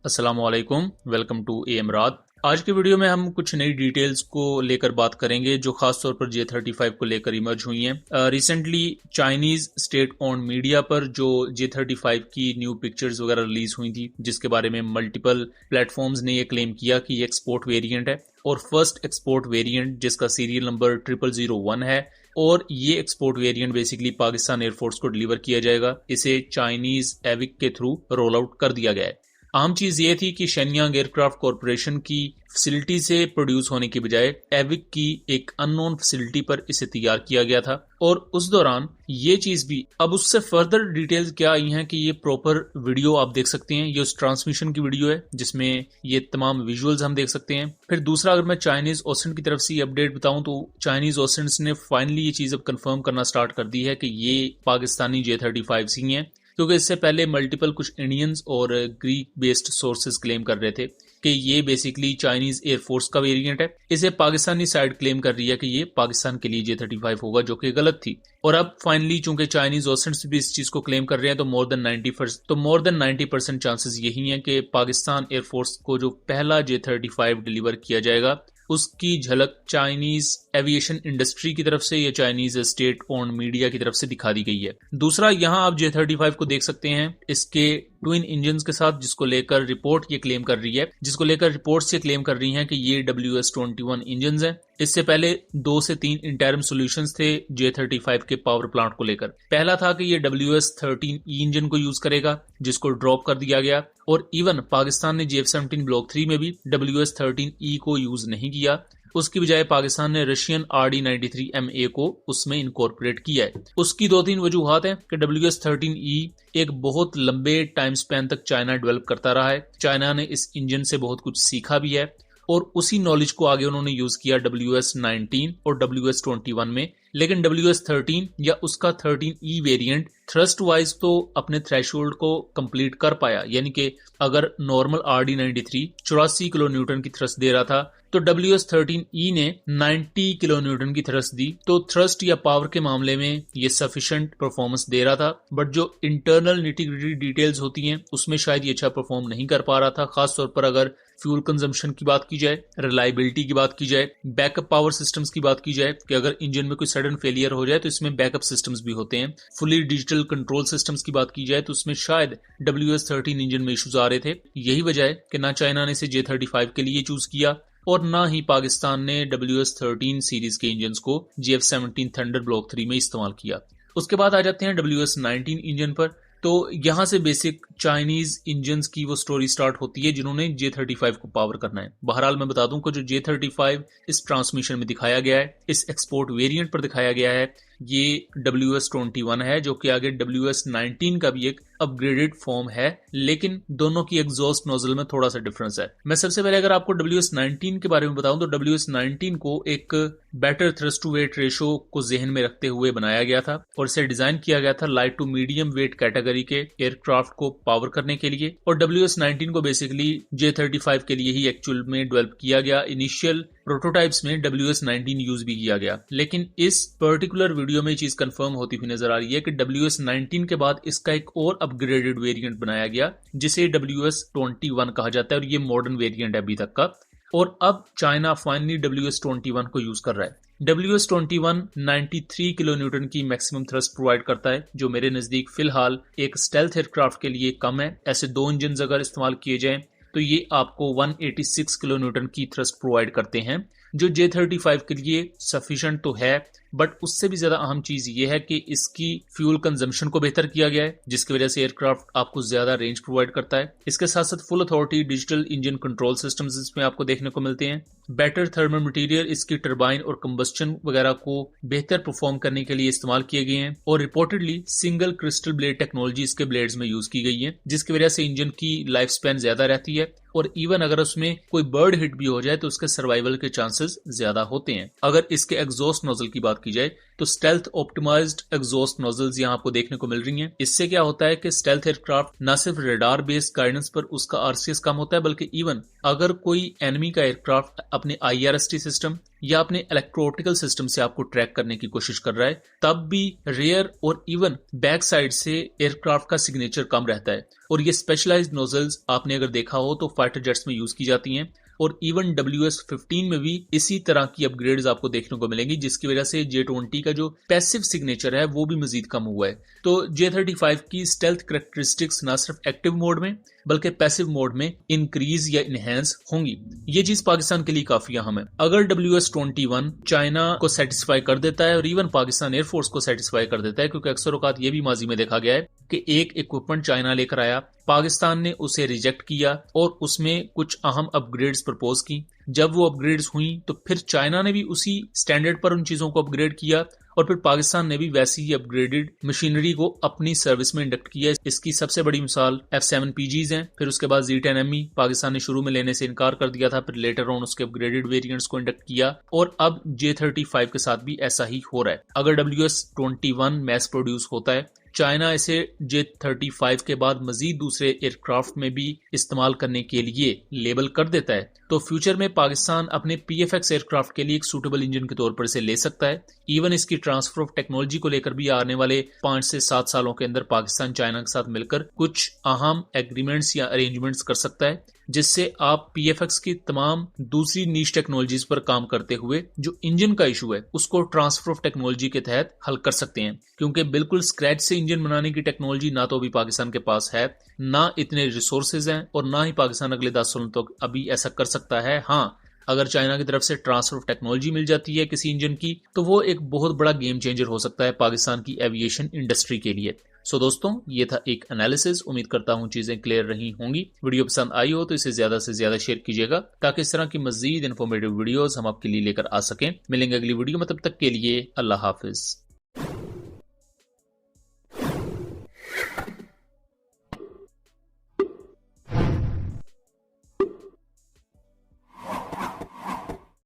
अस्सलाम वालेकुम, welcome to एमरात। आज की वीडियो में हम कुछ नई डिटेल्स को लेकर बात करेंगे जो खास तौर पर J35 को लेकर इमर्ज हुई हैं। Recently Chinese state owned media पर जो J35 की न्यू पिक्चर्स वगैरह रिलीज हुई थी, जिसके बारे में मल्टीपल प्लेटफॉर्म्स ने ये क्लेम किया कि ये एक्सपोर्ट वेरिएंट है और फर्स्ट एक्सपोर्ट वेरिएंट जिसका सीरियल नंबर 0001 है और ये export variant basically Pakistan air force को डिलीवर किया जाएगा। इसे चाइनीज एविक के थ्रू रोल आउट कर दिया गया है। अहम चीज ये थी कि शेनयांग एयरक्राफ्ट कॉरपोरेशन की फैसिलिटी से प्रोड्यूस होने के बजाय एविक की एक अननोन फैसिलिटी पर इसे तैयार किया गया था और उस दौरान ये चीज भी अब उससे फर्दर डिटेल्स क्या आई हैं कि ये प्रॉपर वीडियो आप देख सकते हैं। ये उस ट्रांसमिशन की वीडियो है जिसमें ये तमाम विजुअल्स हम देख सकते हैं। फिर दूसरा, अगर मैं चाइनीज ओसेंट की तरफ से ये अपडेट बताऊं तो चाइनीज ओसेंट्स ने फाइनली ये चीज अब कंफर्म करना स्टार्ट कर दी है कि ये पाकिस्तानी J35 ही हैं, क्योंकि इससे पहले मल्टीपल कुछ इंडियंस और ग्रीक बेस्ड सोर्सेज क्लेम कर रहे थे कि ये बेसिकली चाइनीज एयरफोर्स का वेरिएंट है। इसे पाकिस्तानी साइड क्लेम कर रही है कि ये पाकिस्तान के लिए J35 होगा, जो कि गलत थी। और अब फाइनली चूंकि चाइनीज ओसेंट्स भी इस चीज को क्लेम कर रहे हैं तो मोर देन 90% चांसेस यही हैं कि पाकिस्तान एयरफोर्स को जो पहला J35 डिलीवर किया जाएगा उसकी झलक चाइनीज एविएशन इंडस्ट्री की तरफ से या चाइनीज स्टेट ओन्ड मीडिया की तरफ से दिखा दी गई है। दूसरा, यहां आप J35 को देख सकते हैं इसके ट्विन इंजन्स के साथ, जिसको लेकर रिपोर्ट ये क्लेम कर रही है कि ये WS-21 इंजन्स हैं। इससे पहले 2 से 3 इंटरम सॉल्यूशंस थे J35 के पावर प्लांट को लेकर। पहला था कि ये WS-13E इंजन को यूज करेगा, जिसको ड्रॉप कर दिया गया और इवन पाकिस्तान ने JF-17 ब्लॉक 3 में भी WS-13E को यूज नहीं किया। उसकी बजाय पाकिस्तान ने रशियन RD-93MA को उसमें इनकॉर्पोरेट किया है। उसकी 2-3 वजूहात हैं कि WS-13E एक बहुत लंबे टाइम स्पैन तक चाइना डेवलप करता रहा है। चाइना ने इस इंजन से बहुत कुछ सीखा भी है और उसी नॉलेज को आगे उन्होंने यूज किया WS-19 और WS-21 में। लेकिन WS-13 या उसका 13E वेरिएंट थ्रस्ट वाइज तो अपने थ्रेशोल्ड को कंप्लीट कर पाया, यानी कि अगर नॉर्मल RD-93 84 किलो न्यूटन की थ्रस्ट दे रहा था तो WS-13E ने 90 किलो न्यूटन की थ्रस्ट दी। तो थ्रस्ट या पावर के मामले में ये सफिशिएंट परफॉर्मेंस दे रहा था, बट जो इंटरनल निटी-ग्रिटी डिटेल्स होती हैं उसमें शायद ये अच्छा परफॉर्म नहीं कर पा रहा था। खासतौर पर अगर फ्यूल कंजम्पशन की बात की जाए, रिलायबिलिटी की बात की जाए, बैकअप पावर सिस्टम्स की बात की जाए कि अगर इंजन में कोई सडन फेलियर हो जाए तो इसमें बैकअप सिस्टम्स भी होते हैं। फुली डिजिटल कंट्रोल सिस्टम्स की बात की जाए तो उसमें शायद WS-13 इंजन में इश्यूज आ रहे थे। यही वजह है कि ना चाइना ने इसे J35 के लिए चूज किया और ना ही पाकिस्तान ने WS-13 सीरीज के इंजन्स को JF-17 थंडर ब्लॉक 3 में इस्तेमाल किया। उसके बाद आ जाते हैं WS-19 इंजन पर। तो यहां से बेसिक चाइनीज इंजन्स की वो स्टोरी स्टार्ट होती है जिन्होंने J35 को पावर करना है। बहरहाल मैं बता दूं कि जो J35 इस ट्रांसमिशन में दिखाया गया है, इस एक्सपोर्ट वेरिएंट पर दिखाया गया है, ये WS-21 है, जो कि आगे WS-19 का भी एक अपग्रेडेड फॉर्म है, लेकिन दोनों की एग्जॉस्ट नोजल में थोड़ा सा डिफरेंस है। मैं सबसे पहले अगर आपको WS-19 के बारे में बताऊं तो WS-19 को एक better thrust to weight ratio को जहन में रखते हुए बनाया गया था और इसे डिजाइन किया गया था light to medium weight category के एयरक्राफ्ट को पावर करने के लिए। और WS-19 को बेसिकली J35 के लिए ही एक्चुअल में डेवलप किया गया। इनिशियल प्रोटोटाइप्स में WS-19 यूज भी किया गया, लेकिन इस पर्टिकुलर वीडियो में चीज कंफर्म होती हुई नजर आ रही है कि WS-19 के बाद इसका एक और अपग्रेडेड वेरिएंट बनाया गया जिसे WS-21 कहा जाता है और ये मॉडर्न वेरिएंट है अभी तक का। और अब चाइना फाइनली WS-21 को यूज कर रहा है। WS-21 93 किलो न्यूटन की मैक्सिमम थ्रस्ट प्रोवाइड करता है, जो मेरे नजदीक फिलहाल एक स्टेल्थ एयरक्राफ्ट के लिए कम है। ऐसे 2 इंजन अगर इस्तेमाल किए जाएं तो ये आपको 186 किलो न्यूटन की थ्रस्ट प्रोवाइड करते हैं, जो J35 के लिए सफिशिएंट तो है, बट उससे भी ज्यादा अहम चीज ये है कि इसकी फ्यूल कंजम्पशन को बेहतर किया गया है, जिसकी वजह से एयरक्राफ्ट आपको ज्यादा रेंज प्रोवाइड करता है। इसके साथ साथ full authority digital engine control systems इसमें आपको देखने को मिलते हैं। बेटर थर्मल मटेरियल इसकी टरबाइन और कंबस्टन वगैरह को बेहतर परफॉर्म करने के लिए इस्तेमाल किए गए हैं और reportedly single crystal blade technology इसके ब्लेड्स में यूज की गई है, जिसकी वजह से इंजन की लाइफ स्पैन ज्यादा रहती है और इवन अगर उसमें कोई बर्ड हिट भी हो जाए तो उसके सर्वाइवल के चांसेस ज्यादा होते हैं। अगर इसके एग्जॉस्ट नोजल की बात बात की जाए तो स्टेल्थ ऑप्टिमाइज्ड एग्जॉस्ट नोजल्स यहाँ आपको देखने को मिल रही हैं। इससे क्या होता है कि स्टेल्थ एयरक्राफ्ट न सिर्फ रडार बेस्ड गाइडेंस पर उसका आरसीएस कम होता है, बल्कि इवन अगर कोई एनिमी का एयरक्राफ्ट अपने आईआरएसटी सिस्टम या अपने इलेक्ट्रो-ऑप्टिकल सिस्टम से आपको ट्रैक करने की कोशिश कर रहा है, तब भी रेयर और इवन बैक साइड से एयरक्राफ्ट का सिग्नेचर कम रहता है। और ये स्पेशलाइज्ड नोजल्स आपने अगर देखा हो तो फाइटर जेट्स में यूज की जाती हैं और इवन WS-15 में भी इसी तरह की अपग्रेड्स आपको देखने को मिलेंगी, जिसकी वजह से J-20 का जो पैसिव सिग्नेचर है वो भी मजीद कम हुआ है। तो J-35 की स्टेल्थ कैरेक्टरिस्टिक्स ना सिर्फ एक्टिव मोड में बल्कि पैसिव मोड में इंक्रीज या इनहेंस होंगी। ये चीज पाकिस्तान के लिए काफी अहम है। अगर WS-21 चाइना को सेटिस्फाई कर देता है और इवन पाकिस्तान एयरफोर्स को सेटिस्फाई कर देता है, क्योंकि अक्सर औकात ये भी माजी में देखा गया है कि एक इक्विपमेंट चाइना लेकर आया, पाकिस्तान ने उसे रिजेक्ट किया और उसमें कुछ अहम अपग्रेड्स प्रपोज की। जब वो अपग्रेड्स हुई तो फिर चाइना ने भी उसी स्टैंडर्ड पर उन चीजों को अपग्रेड किया और फिर पाकिस्तान ने भी वैसी ही अपग्रेडेड मशीनरी को अपनी सर्विस में इंडक्ट किया। इसकी सबसे बड़ी मिसाल F7PGs हैं। फिर उसके बाद Z10ME पाकिस्तान ने शुरू में लेने से इनकार कर दिया था, फिर लेटर ऑन उसके अपग्रेडेड वेरिएंट्स को इंडक्ट किया और अब J-35 के साथ भी ऐसा ही हो रहा है। अगर WS-21 मैस प्रोड्यूस होता है, चाइना इसे J-35 के बाद मजीद दूसरे एयरक्राफ्ट में भी इस्तेमाल करने के लिए लेबल कर देता है, तो फ्यूचर में पाकिस्तान अपने PFX एयरक्राफ्ट के लिए एक सूटेबल इंजन के तौर पर इसे ले सकता है। इवन इसकी ट्रांसफर ऑफ टेक्नोलॉजी को लेकर भी आने वाले 5 से 7 सालों के अंदर पाकिस्तान चाइना के साथ मिलकर कुछ अहम एग्रीमेंट्स या अरेंजमेंट्स कर सकता है, जिससे आप PFX की तमाम दूसरी नीश टेक्नोलॉजीज पर काम करते हुए जो इंजन का इशू है उसको ट्रांसफर ऑफ टेक्नोलॉजी के तहत हल कर सकते हैं। क्योंकि बिल्कुल स्क्रैच से इंजन बनाने की टेक्नोलॉजी ना तो अभी पाकिस्तान के पास है, ना इतने रिसोर्सेज हैं और ना ही पाकिस्तान अगले 10 सालों तक अभी ऐसा कर सकता है। हाँ, अगर चाइना की तरफ से ट्रांसफर ऑफ टेक्नोलॉजी मिल जाती है किसी इंजन की, तो वो एक बहुत बड़ा गेम चेंजर हो सकता है पाकिस्तान की एविएशन इंडस्ट्री के लिए। सो दोस्तों, ये था एक एनालिसिस। उम्मीद करता हूँ चीजें क्लियर रही होंगी। वीडियो पसंद आई हो तो इसे ज्यादा से ज्यादा शेयर कीजिएगा, ताकि इस तरह की मजीद इन्फॉर्मेटिव वीडियोस हम आपके लिए लेकर आ सकें। मिलेंगे अगली वीडियो में, तब तक के लिए अल्लाह हाफिज।